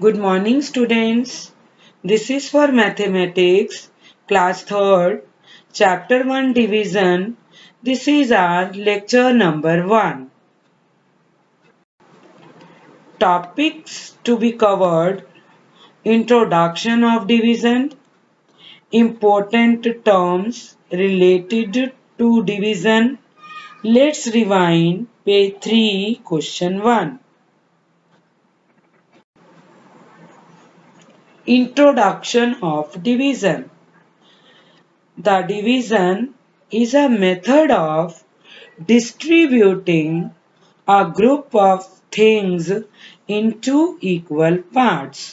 Good morning, students. This is for mathematics, class 3rd, chapter 1 division. This is our lecture number 1. Topics to be covered: introduction of division, important terms related to division. Let's rewind page 3, question 1. Introduction of division. The division is a method of distributing a group of things into equal parts.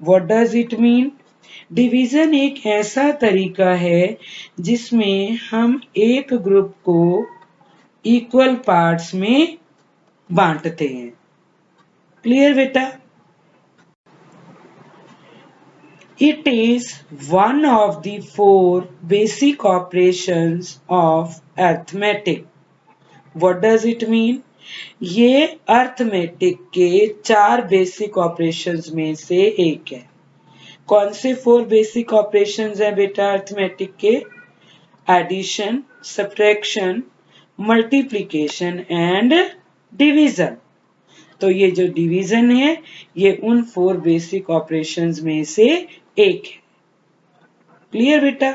What does it mean? Division एक ऐसा तरीका है जिसमें हम एक group को equal parts में बांटते हैं. क्लियर बेटा? It is one of the four basic operations of arithmetic. What does it mean? ये अर्थमेटिक के 4 बेसिक ऑपरेशंस में से एक है. कौन से 4 बेसिक ऑपरेशंस है बेटा अर्थमेटिक के? Addition, subtraction, multiplication and division. तो ये जो डिवीजन है ये उन 4 बेसिक ऑपरेशंस में से एक है. क्लियर बेटा?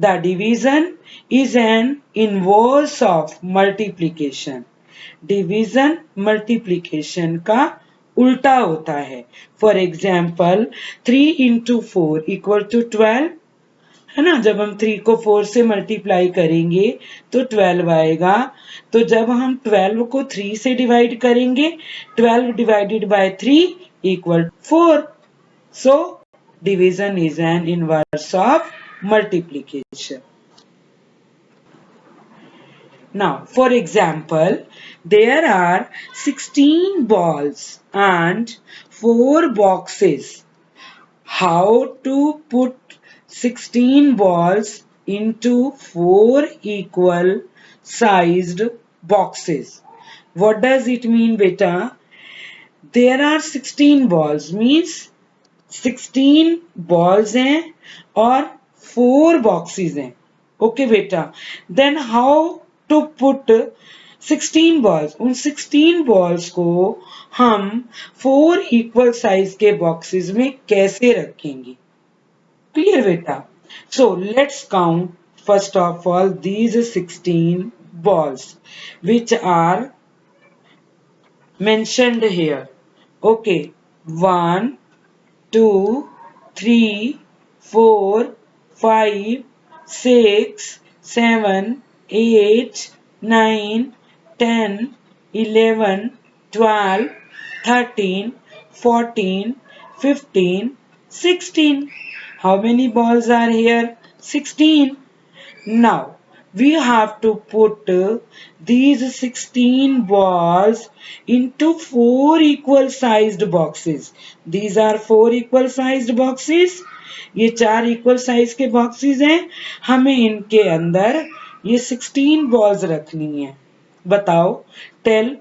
The division is an inverse of multiplication. Division multiplication का उल्टा होता है. For example 3 into 4 equal to 12 है ना. जब हम 3 को 4 से मल्टीप्लाई करेंगे तो 12 आएगा. तो जब हम 12 को 3 से डिवाइड करेंगे 12 divided by 3 equal 4. So division is an inverse of multiplication. Now, for example, there are 16 balls and 4 boxes. How to put 16 balls into 4 equal sized boxes? What does it mean, beta? There are 16 balls means 16 balls हैं और 4 boxes हैं. Okay बेटा. Then how to put 16 balls. उन 16 balls को हम 4 equal size के boxes में कैसे रखेंगे? क्लियर बेटा? So let's count first of all these 16 balls which are mentioned here. Okay, 1 2 3 4 5 6 7 8 9 10 11 12 13 14 15 16. How many balls are here? 16. Now we have to put these 16 balls into 4 equal sized boxes. These are 4 equal sized boxes. ये 4 equal size के boxes हैं. हमें इनके अंदर ये 16 balls रखनी है. बताओ, tell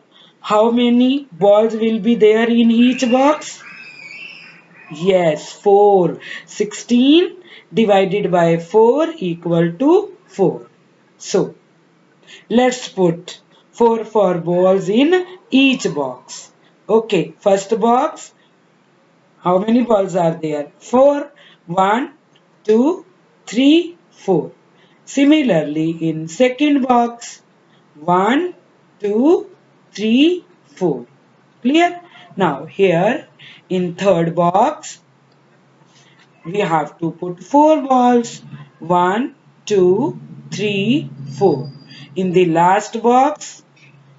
how many balls will be there in each box? Yes, 4. 16 divided by 4 equal to 4. So, let's put 4 balls in each box. Okay, first box. How many balls are there? 4. 1, 2, 3, 4. Similarly, in second box, 1, 2, 3, 4. Clear? Now, here in third box, we have to put 4 balls. 1, 2, 3, 4. In the last box,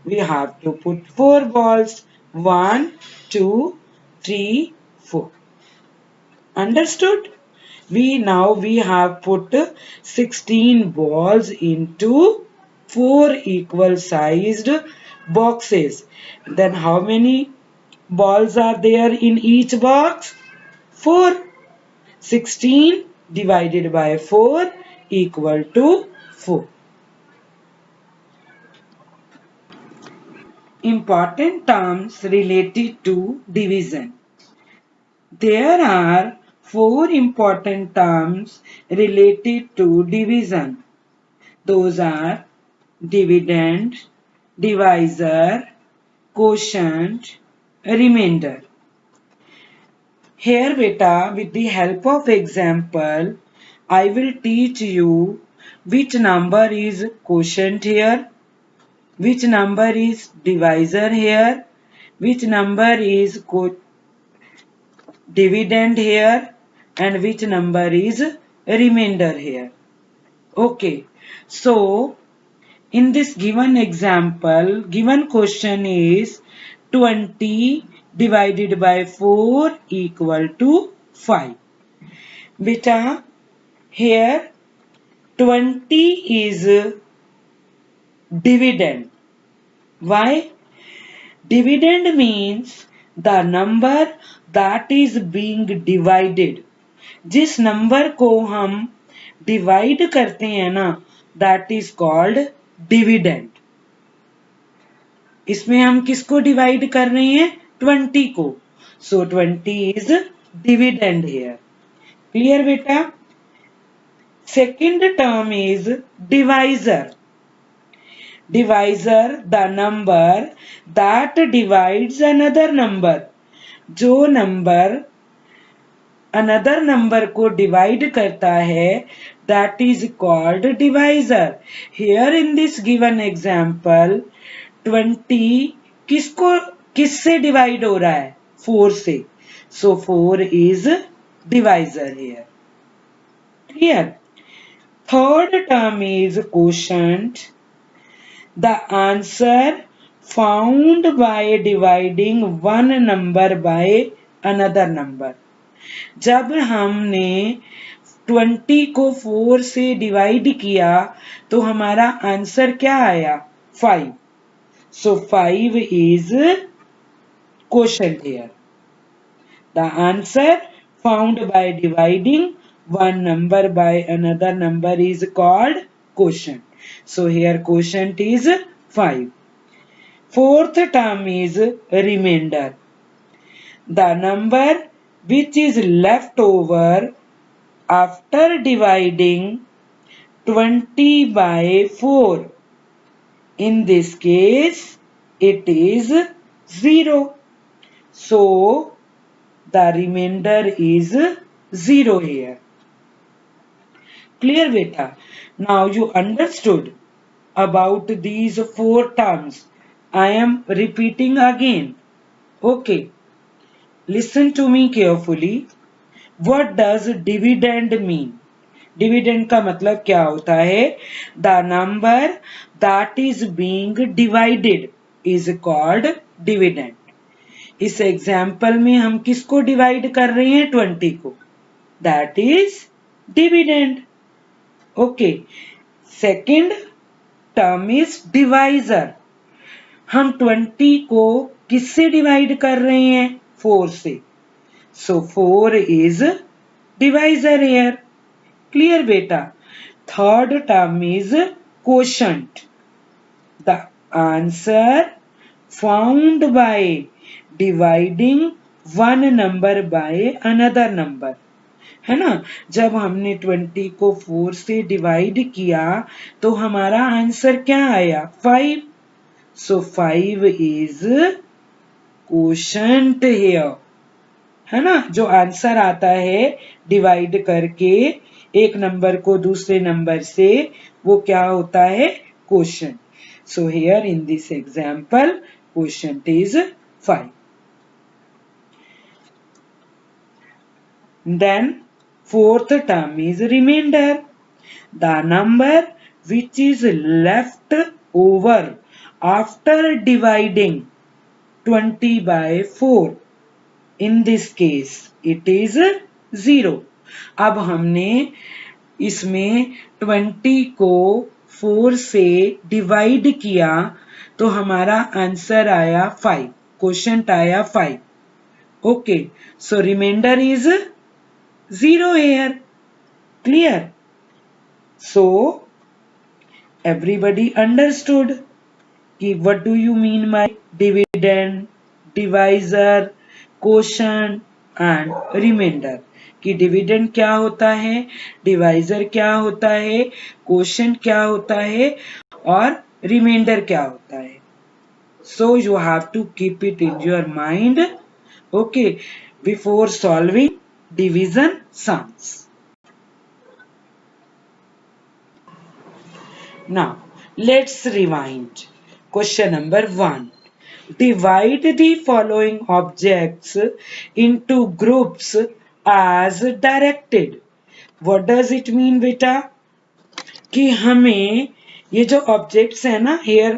we have to put 4 balls. 1, 2, 3, 4. Understood? We have put 16 balls into 4 equal sized boxes. Then how many balls are there in each box? 4. 16 divided by 4 equal to 4. Important terms related to division. There are four important terms related to division. Those are dividend, divisor, quotient, remainder. Here beta, with the help of example, I will teach you which number is quotient here, which number is divisor here, which number is dividend here, and which number is remainder here. Okay, so in this given example, given question is 20 divided by 4 equal to 5. Beta, here 20 is dividend. Why? Dividend means the number that is being divided. जिस number को हम divide करते हैं ना, that is called dividend. इसमें हम किसको divide कर रहे हैं? 20 को. सो 20 इज डिविडेंड हियर. क्लियर बेटा? Second term is divisor. Divisor the number that divides another number. जो नंबर अनदर नंबर को डिवाइड करता है, that is called divisor. Here in this given example 20 किससे डिवाइड हो रहा है? 4 से. सो 4 is divisor here. Clear? Third term is quotient. The answer found by dividing one number by another number. जब हमने 20 को 4 से डिवाइड किया तो हमारा आंसर क्या आया? 5. सो 5 is quotient here. The answer found by dividing one number by another number is called quotient. So here quotient is 5. Fourth term is remainder. The number which is left over after dividing 20 by 4. In this case, it is 0. So the remainder is 0 here. Clear beta? Now you understood about these four terms. I am repeating again. Okay. Listen to me carefully. What does dividend mean? Dividend का मतलब क्या होता है? The number that is being divided is called dividend. इस example में हम किसको divide कर रहे हैं? 20 को. That is dividend. Okay. Second term is divisor. हम 20 को किससे डिवाइड कर रहे हैं? 4 से. सो 4 इज डिवाइजर हियर. क्लियर बेटा? Third term is quotient. The answer found by dividing one number by another number. है ना? जब हमने 20 को 4 से डिवाइड किया तो हमारा आंसर क्या आया? 5. सो 5 इज क्वोशंट हियर. है ना? जो आंसर आता है डिवाइड करके एक नंबर को दूसरे नंबर से, वो क्या होता है? Quotient. So here in this example quotient is 5. Then fourth term is remainder. The number which is left over after dividing 20 by 4. In this case, it is 0. अब हमने इसमें 20 को 4 से डिवाइड किया तो हमारा आंसर आया 5. क्वोशंट आया 5. Okay. So remainder is 0 here. Clear? So everybody understood कि what do you mean by dividend, divisor, quotient and remainder कि डिविडेंड क्या होता है, डिवाइजर क्या होता है, क्वोशिएंट क्या होता है और रिमाइंडर क्या होता है. So you have to keep it in your mind, okay, before solving division sums. Now let's rewind. Question number 1. Divide the following objects into groups as directed. What does it mean बेटा? कि हमें ये जो objects है ना, here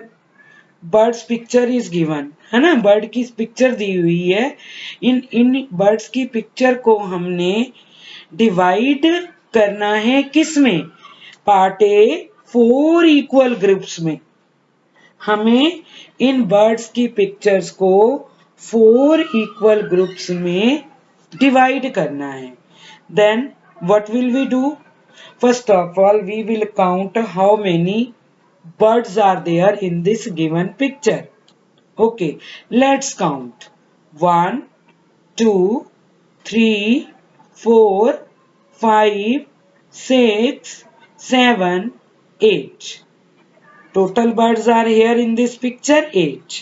birds picture is given है ना, bird की पिक्चर दी हुई है. इन इन बर्ड्स की पिक्चर को हमने डिवाइड करना है किस में, पार्ट ए 4 इक्वल ग्रुप्स में. हमें इन बर्ड्स की पिक्चर्स को 4 इक्वल ग्रुप्स में डिवाइड करना है. Then what will we do? First of all we will count how many birds are there in this given picture. Okay, let's count. 1, 2, 3, 4, 5, 6, 7, 8. Total birds are here in this picture 8.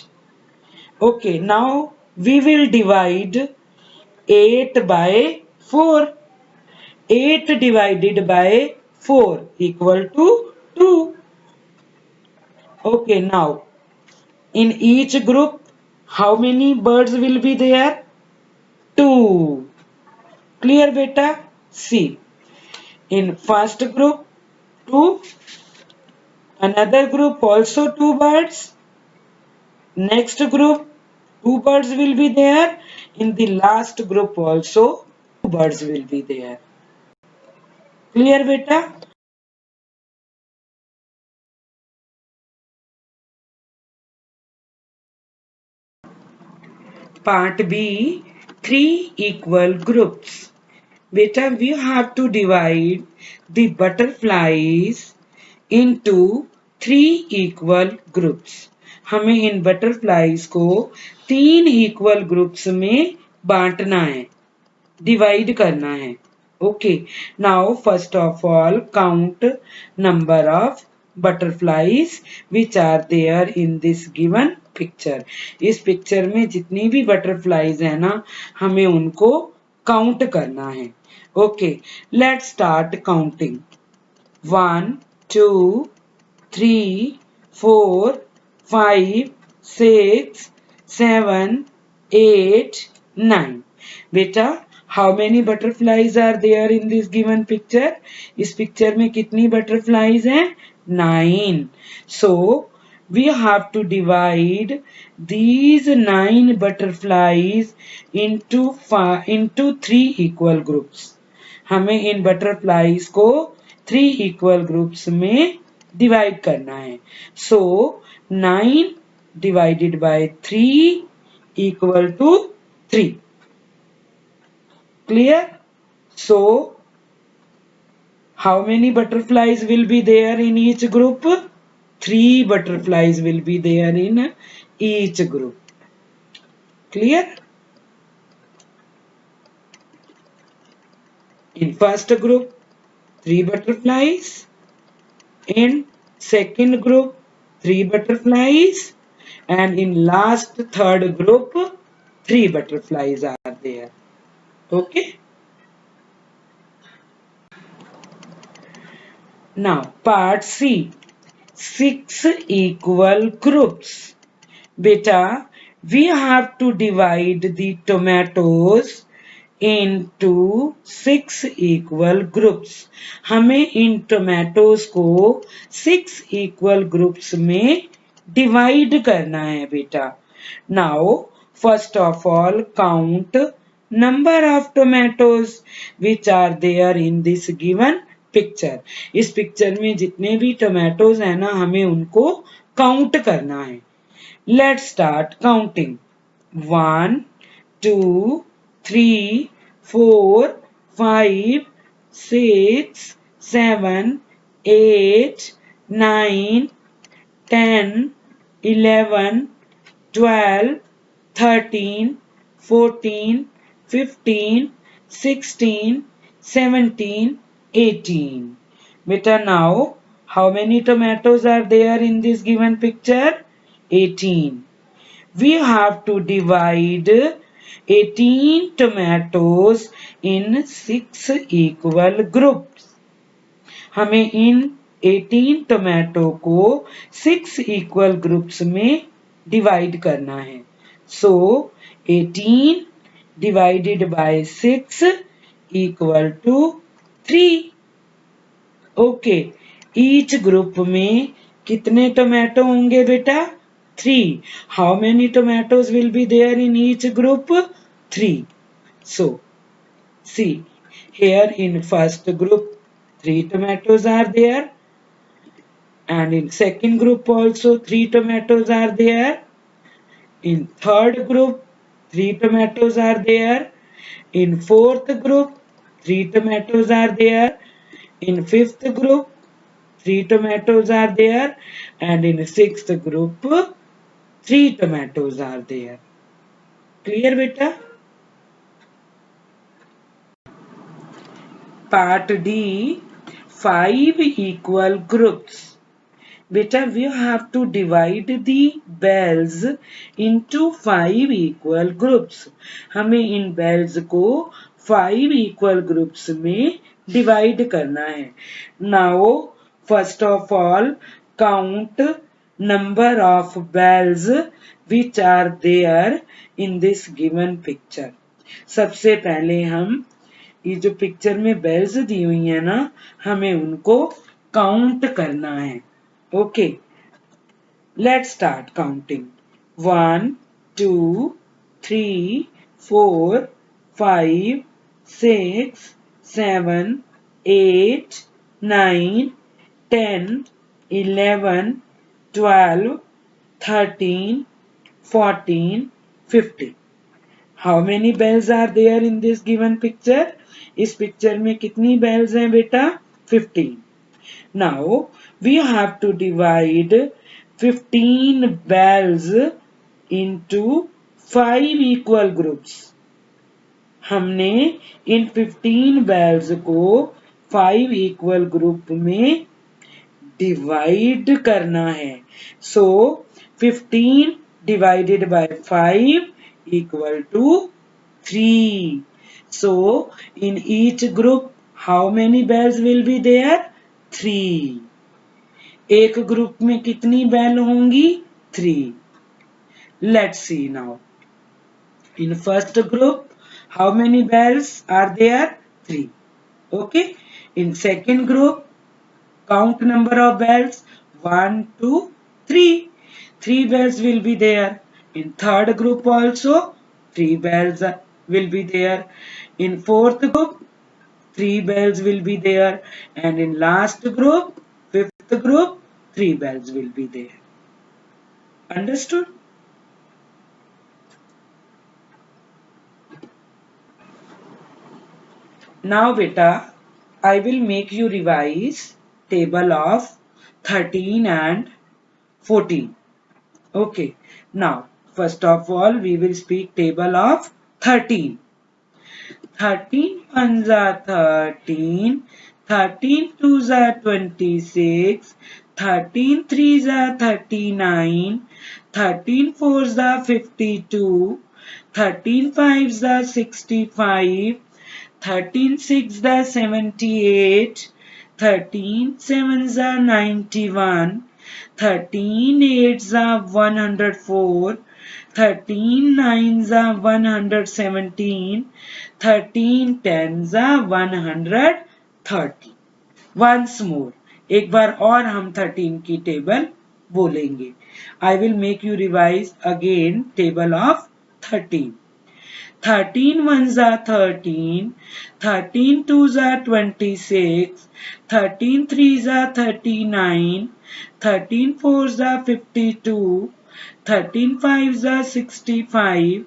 Okay, now we will divide 8 by 4. 8 divided by 4 equal to 2. Okay, now in each group, how many birds will be there? 2. Clear beta? See, in first group 2, another group also 2 birds, next group 2 birds will be there, in the last group also 2 birds will be there. Clear beta? Part B, 3 equal groups. Beta, we have to divide the butterflies into 3 equal groups. हमें इन butterflies को 3 equal groups में बांटना है, divide करना है. Okay, now first of all count number of butterflies which are there in this given picture. इस picture में जितनी भी बटरफ्लाईज है ना, हमें उनको काउंट करना है. Okay, let's start counting. 1, 2, 3, 4, 5, 6, 7, 8, 9. बेटा, how many butterflies are there in this given picture? इस पिक्चर में कितनी बटरफ्लाईज हैं? 9. सो we have to divide these 9 butterflies into 3 equal groups. हमें इन butterflies को 3 equal groups में divide करना है. So 9 divided by 3 equal to 3. Clear? So how many butterflies will be there in each group? 3 butterflies will be there in each group. Clear? In first group 3 butterflies, in second group 3 butterflies, and in last third group 3 butterflies are there. Okay? Now part C, 6 equal groups. Beta, we have to divide the tomatoes into 6 equal groups. हमें इन tomatoes को 6 equal groups में divide करना है बेटा. Now first of all count number of tomatoes which are there in this given picture. इस picture में जितने भी टोमेटोज है ना, हमें उनको काउंट करना है. Let's start counting. 1, 2, 3, 4, 5, 6, 7, 8, 9, 10, 11, 12, 13, 14, 15, 16, 17, 18. Beta, now how many tomatoes are there in this given picture? 18. We have to divide 18 tomatoes in 6 equal groups. हमें इन 18 टोमेटो को 6 इक्वल ग्रुप्स में डिवाइड करना है. So 18 divided by 6 equal to 3. Okay, each group में कितने tomato होंगे बेटा? 3. How many tomatoes will be there in each group? 3. So see, here in first group 3 tomatoes are there, and in second group also 3 tomatoes are there. In third group 3 tomatoes are there. In fourth group 3 tomatoes are there. In fifth group 3 tomatoes are there, and in sixth group 3 tomatoes are there. Clear beta? Part D, 5 equal groups. Beta, we have to divide the bells into 5 equal groups. हमें इन bells को 5 equal groups में divide करना है. Now, first of all, count number of bells which are there in this given picture. सबसे पहले हम ये जो पिक्चर में बेल्स दी हुई है ना, हमें उनको काउंट करना है. Okay, let's start counting. 1, 2, 3, 4, 5, 6, 7, 8, 9, 10, 11, 12, 13, 14, 15. How many bells are there in this given picture? इस पिक्चर में कितनी bells हैं बेटा? 15. Now we have to divide 15 bells into 5 equal groups. हमने इन 15 bells को 5 equal group में divide करना है. So 15 divided by 5 equal to 3. So in each group how many bells will be there? 3. एक ग्रुप में कितनी बेल होंगी? 3. Let's see now. In first group how many bells are there? 3. Okay. In second group, count number of bells. 1, 2, 3. 3 bells will be there. In third group also 3 bells will be there. In fourth group 3 bells will be there, and in last group, fifth group, 3 bells will be there. Understood? Now beta, I will make you revise table of 13 and 14. Okay. Now, first of all, we will speak table of 13. 13 ones are 13, 13 twos are 26, 13 threes are 39, 13 fours are 52, 13 fives are 65, 13 sixes are 78, 13 sevens are 91, 13 eights are 104, 13 nines are 117, 13 tens are 130. Once more, एक बार और हम 13 की table बोलेंगे. I will make you revise again table of 13. 13 ones are 13, 13 twos are 26, 13 threes are 39, 13 fours are 52, 13 fives are 65,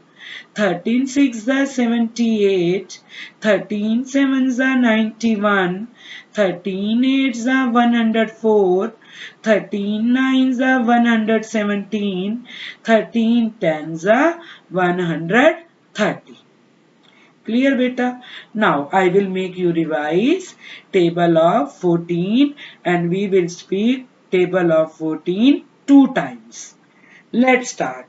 13 sixes are 78, 13 sevens are 91, 13 eights are 104, 13 nines are 117, 13 tens are 130. Clear beta? Now I will make you revise table of 14 and we will speak table of 14 two times. Let's start.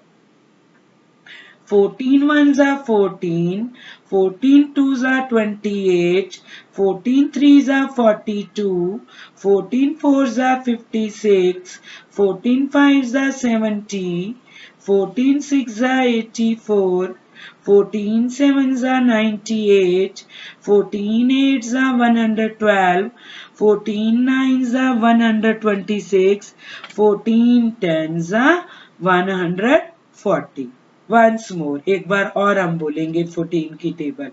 14 ones are 14, 14 twos are 28, 14 threes are 42, 14 fours are 56, 14 fives are 70, 14 sixes are 84, 14 sevens are 98, 14 eights are 112, 14 nines are 126, 14 tens are 140. Once more, एक बार और हम बोलेंगे 14 की table.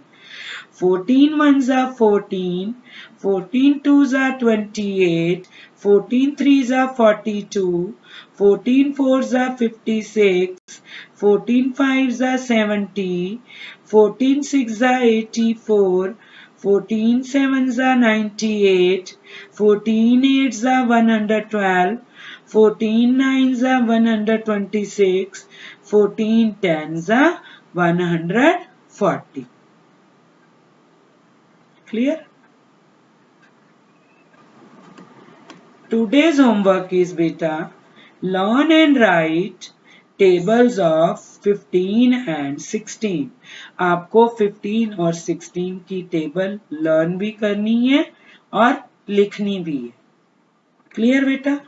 14 ones are 14, 14 twos are 28, 14 threes are 42, 14 fours are 56, 14 fives are 70, 14 sixes are 84, 14 sevens are 98, 14 eights are 112, 14 nines are 126, 14 tens are 140. Clear? Today's homework is beta, learn and write tables of 15 and 16. आपको 15 और 16 की table learn भी करनी है और लिखनी भी है. क्लियर बेटा?